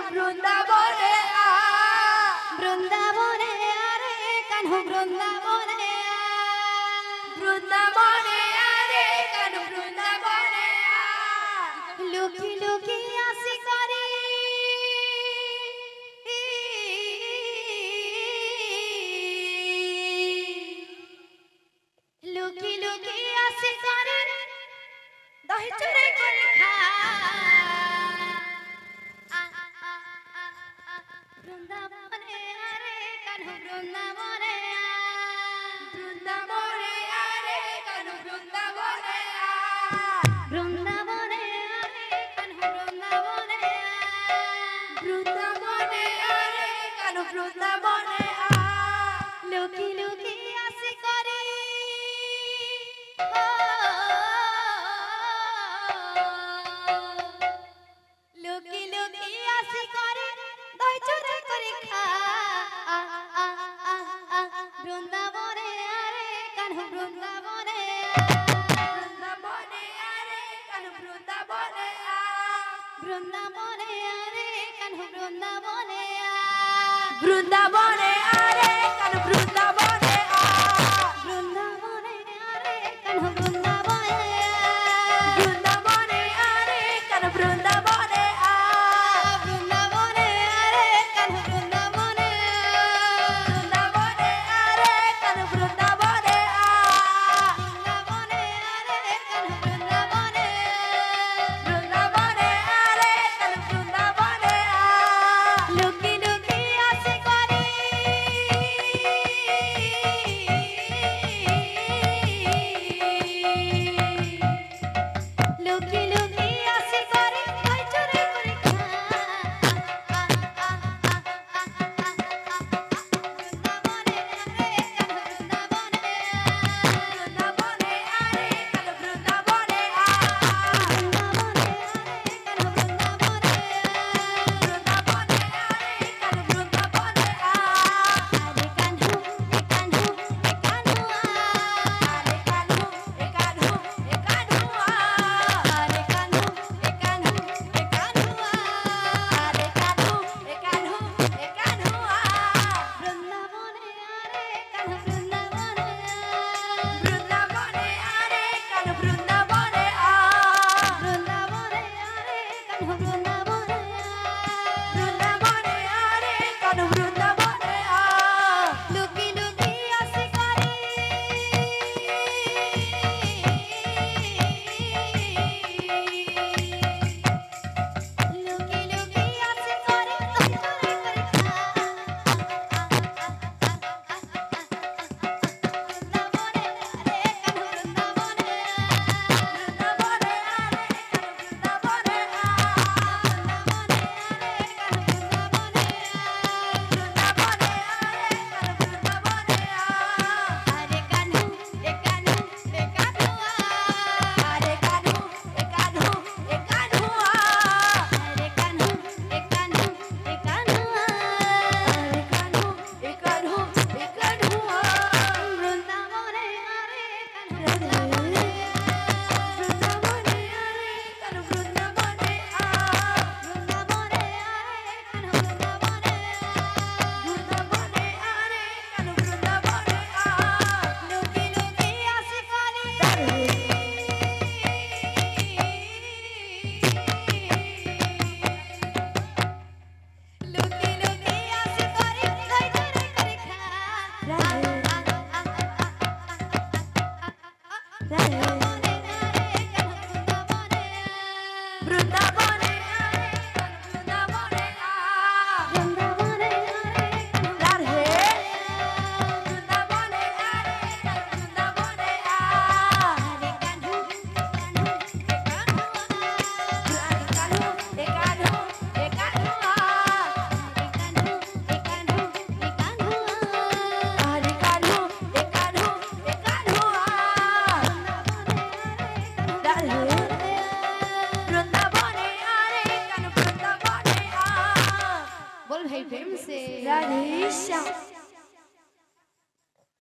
বৃন্দাবনে বৃন্দাবনে আরে কানু বৃন্দাবনে বৃন্দাবনে আরে কানু বৃন্দাবনে লুকি লুকি আসি করে লুকি লুকি আসি করে দহি চুরি করে খা বৃন্দাবনে আরে কানু বৃন্দাবনে বৃন্দাবনে আরে কানু বৃন্দাবনে বৃন্দাবনে আরে কানু বৃন্দাবনে বৃন্দাবনে আরে কানু বৃন্দাবনে লুকি লুকি আসি করে লুকি লুকি আসি করে দই চুরি করে খা বৃন্দাবনে আরে কানু বৃন্দাবনে বৃন্দাবনে আরে কানু বৃন্দাবনে বৃন্দাবনে আরে কানু বৃন্দাবনে বৃন্দাবনে আরে কানু বৃন্দাবনে বৃন্দাবনে আরে কানু বৃন্দাবনে বৃন্দাবনে আরে কানু বৃন্দাবনে বৃন্দাবনে আরে কানু বৃন্দাবনে বৃন্দাবনে আরে কানু বৃন্দাবনে বৃন্দাবনে আরে কানু বৃন্দাবনে বৃন্দাবনে আরে কানু বৃন্দাবনে লুকি লুকি আসি করে লুকি লুকি আসি করে দই চুরি করে খা বৃন্দাবনে আরে কানু বৃন্দাবনে বৃন্দাবনে আরে কানু বৃন্দাবনে বৃন্দাবনে আরে কানু বৃন্দাবনে বৃন্দাবনে আরে কানু বৃন্দাবনে আরে কানু এ কানু এ কানু আরে কানু এ কানু এ কানু আরে কানু এ কানু এ কানু আরে কানু এ কানু এ কানু বৃন্দাবনে আরে কানু বৃন্দাবনে বৃন্দাবনে আরে কানু বৃন্দাবনে বৃন্দাবনে আরে কানু বৃন্দাবনে বৃন্দাবনে আরে কানু বৃন্দাবনে লুকি লুকি আসি করে লুকি লুকি আসি করে দই চুরি করে খা বৃন্দাবনে আরে কানু বৃন্দাবনে বৃন্দাবনে আরে কানু বৃন্দাবনে বৃন্দাবনে আরে কানু বৃন্দাবনে বৃন্দাবনে আরে কানু বৃন্দাবনে আরে কানু এ কানু এ কানু আরে কানু এ কানু এ কানু আরে কানু এ কানু এ কানু আরে কানু এ কানু এ কানু বৃন্দাবনে আরে কানু বৃন্দাবনে বৃন্দাবনে আরে কানু বৃন্দাবনে বৃন্দাবনে আরে কানু বৃন্দাবনে বৃন্দাবনে আরে কানু বৃন্দাবনে লুকি লুকি আসি করে লুকি লুকি আসি করে দই চুরি করে খা